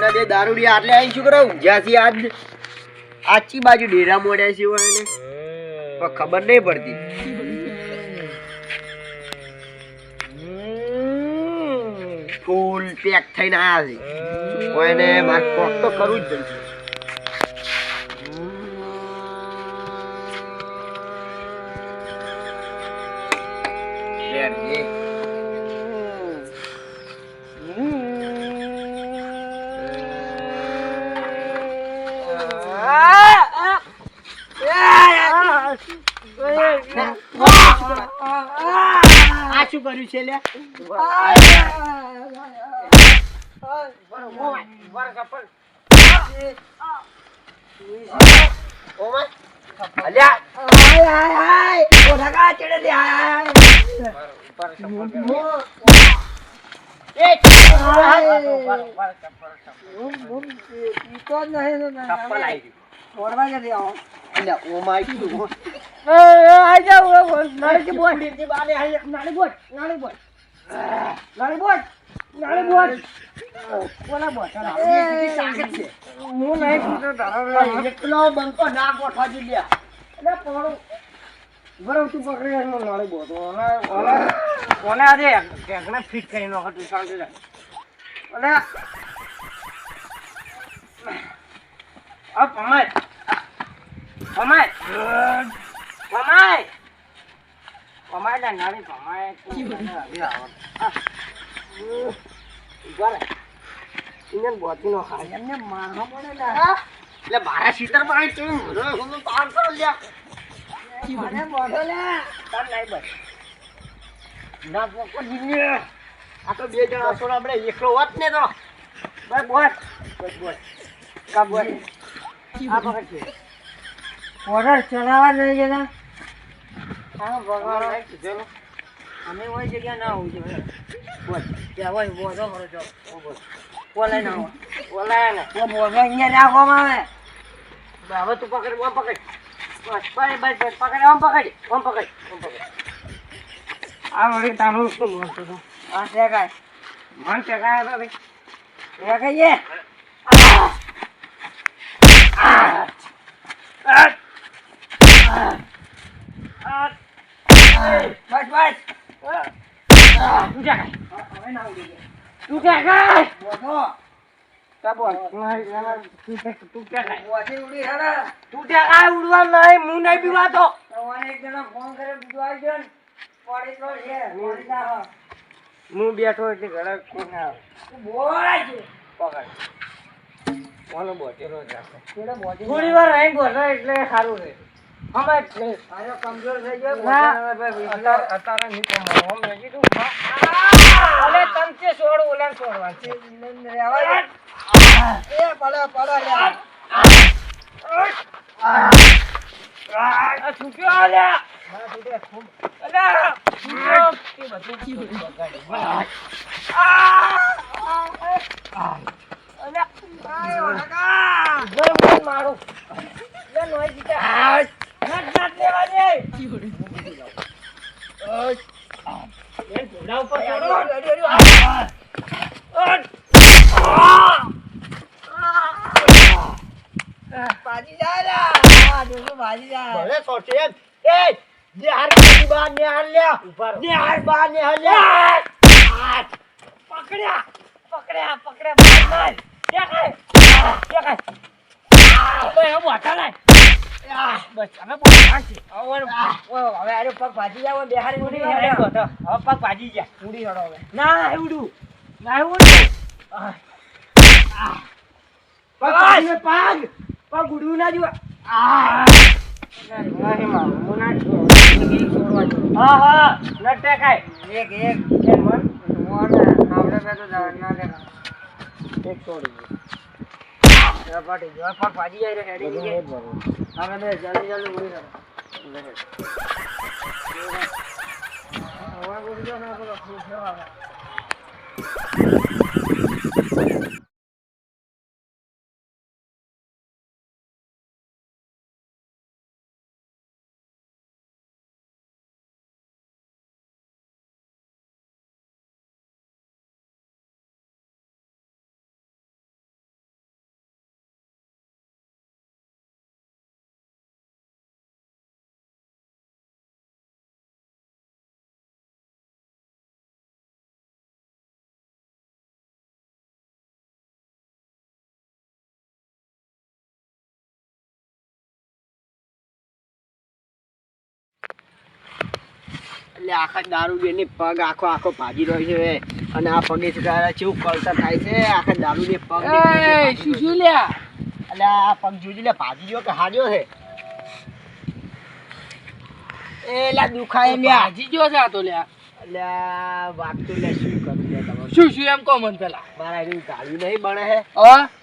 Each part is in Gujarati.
અને બે દારૂડી આટલે આઈ શું કરો ઊંઝાથી આજ આચી બાજુ ડેરા મોડ્યા છે એને પણ ખબર નહીં પડતી. ફૂલ પેક થઈને આયા છે કોઈને મારે કોક તો કરવું જ પડશે. આ શું કર્યું છે લે? ફિટ કરી નો મારા શીતર આ તો બે જણા છોડ આપણે એકલો વાત ને તો બસ બોલ કા બોલ આ પકડ છે ઓર્ડર ચલાવવા નહીં જના આ ભગવાન કીધેલો અમે ઓય જગ્યા ના આવું જોઈએ બોલ ત્યાં હોય બોલો કરો છો બોલ બોલાય ના હોય બોલાય ને ઓ બોલો અહીંયા રાખવામાં આવે હવે તું પકડ ઓમ પકડ બસ બસ બસ પકડ ઓમ પકડ ઓમ પકડ ઓમ પકડ આ વળી તારું શું બોલતો તો આ શેકાય મન શેકાય તો ભાઈ શેકાઈએ બસ બસ તું ક્યાં ગાય બોલો કા બોલ તું ક્યાં ગાય બોથી ઉડી હરા તું ક્યાં ગાય ઉડવા નહીં હું નહીં પીવાતો તને એક જણા ફોન કરે બીજો આવી ગયો ને પડી તો છે પડી જા હું બેઠો એટલે ઘરે કોઈ ના આવે તું બોલ પકડ કોનો બોટેલો જ રાખે થોડી વાર રહી ગયો એટલે સારું રહે હમે આયો કમજોર થઈ ગયો અત્યારે નહીં તો હમ લઈ કીધું અલે તમચે છોડ ઓલાન છોડવા છે એ પડા પડા લે આ છૂટ્યો આલે હા છૂટે અલે કે બધું કી બગાડી અલે આયો લગા બરાબર મારો લે નોય જીતા નટ લેવા દે એ ઘોડા ઉપર ચડો બાજી જા આ દોસ્તો બાજી જા ભલે સોચે એ જે હાર ની બાર ને હાર લે ઉપર ને હાર બાર ને હાર લે પકડ્યા પકડ્યા પકડ્યા માર દેખાય ઓય મોટા લાય બસ હવે બોલ શાંતિ હવે આરે પગ ભાજી જાવ બેહારી ઉડી હેડો હવે પગ ભાજી જા ઉડી હેડો હવે ના ઉડું પગ ભાજી પગ ઉડું ના જો નહીં માં હું ના છોડવા જો હા નટે કાય એક મન આપણે બે તો ના દેખા એક છોડી પાટી જો પગ ભાજી જાય રે હેડી ગઈ હવે બે જલ્દી ઉડી હેડો હવે ઉડી જો ના બોલો ખુશ થવા એટલે આખા દારૂ બેની પગ આખો ભાજી રહ્યો છે અને આ પગે કેવું કળતર થાય છે આખા દારૂ બે પગ શું લ્યા એટલે આ પગ જોજી લે ભાજી ગયો કે હાર્યો છે એલા દુખાય લ્યા ભાજી ગયો છે આ તો લ્યા એટલે વાત તો લે શું કરું લે તમે શું એમ કહો મન પેલા મારા એની ગાડી નહીં બને હે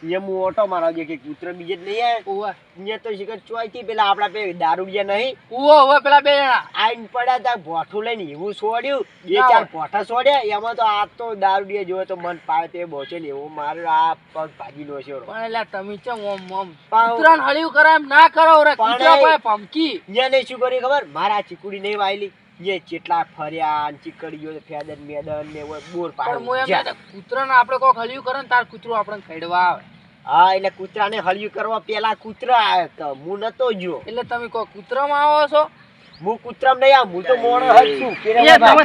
એ હું ઓટો મારવા જે કે કૂતરો બીજે જ નહીં હે ઓવા અહીંયા તો શિખર ચોઈથી પેલા આપડા પે દારૂ બીજા નહીં ઓવા પેલા બે જણા આઈન પડ્યા તા ભોઠું લઈને એવું છોડ્યું બે ચાર ભોઠા છોડ્યા એમાં તો આ તો દારૂ બીજે જોવે તો મન પાવે તે બોચે ને એવું મારું આ પગ ભાજી નો છે પણ એટલે તમે ચમ ઓમ કૂતરાને હળિયું કરે એમ ના કરો રે કૂતરા પાસે પમકી અહીંયા નહીં શું કર્યું ખબર મારા ચીકુડી નહીં વાયલી ये चेटला फरिया चिकड़ियो फेदन मेदन ने वो बोर पाड़ પણ મોય એમ કૂતરાને આપણે કોક હળિયું કરે ને તાર કૂતરો આપણને ખડવા આવે હા એટલે કૂતરાને હળિયું કરવા પેલા કૂતરા આવ્યો તો હું નતો જો એટલે તમે કોક કૂતરામાં આવો છો હું કૂતરામ નહીં આવ હું તો મોણો હતું એ તમે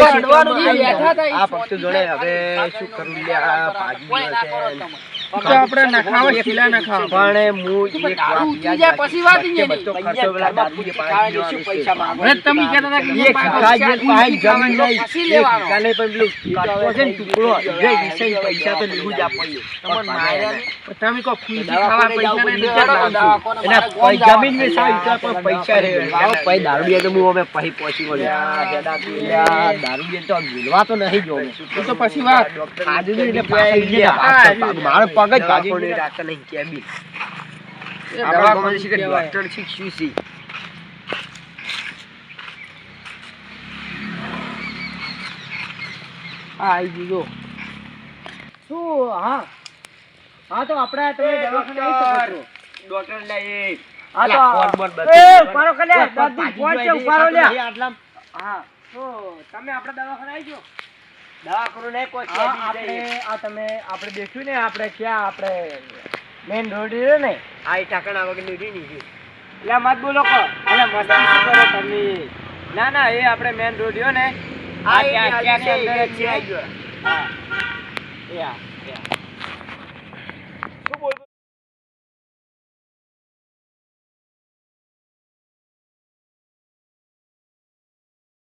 અડવાનું જે બેઠા હતા આ ફક્ત જોડે હવે શું કરું લે આ ભાજી કોઈ ના કરો તમે તો આપણે નખાવ ખીલા નખાવ પણ હું એક બીજા પછી વાત નહીં બધો ખર્ચો પેલા દારૂ જે પાડે શું પૈસા માંગો હવે તમે કહેતા હતા કે એક કાજે પાઈ જમીન નહીં પછી લેવાનો કાલે પણ પેલું કાટકો છે ને ટુકડો જે વિષય પૈસા તો લેવું જ આપવું તમને માર્યા ને તમે કો ખુશી ખાવા પૈસા ને એના જમીન મે સાઈ પણ પૈસા રે આવો પૈ દારૂ દે તો હું હવે પહી પહોંચી ગયો જેડા પીલા દારૂ દે તો ભૂલવા તો નહીં જો તો પછી વાત આજે એટલે પાછળ મારો પગ જ ભાજી ને રાખતા નહીં કે બી દવા કોણ છે કે ડોક્ટર શીખ્યું છે આઈ દીધો શું હા તો આપણે તમે દવાખાને આવી શકો છો ડોક્ટર લે આ તો પારો કલે દાદી પહોંચે ઉપારો લે આટલા હા તો તમે આપણે દવાખાને આવી જાઓ દવા કરો ને કોઈ આપણે આ તમે આપણે દેખ્યું ને આપણે ક્યાં આપણે મેન રોડ રહ્યો ને આ ટાકણા વગર ની રીની છે એટલે મત બોલો કો એટલે મસ્તી શું કરો તમે ના ના એ આપણે મેન રોડ રહ્યો ને આ ક્યાં અંદર છે હા યા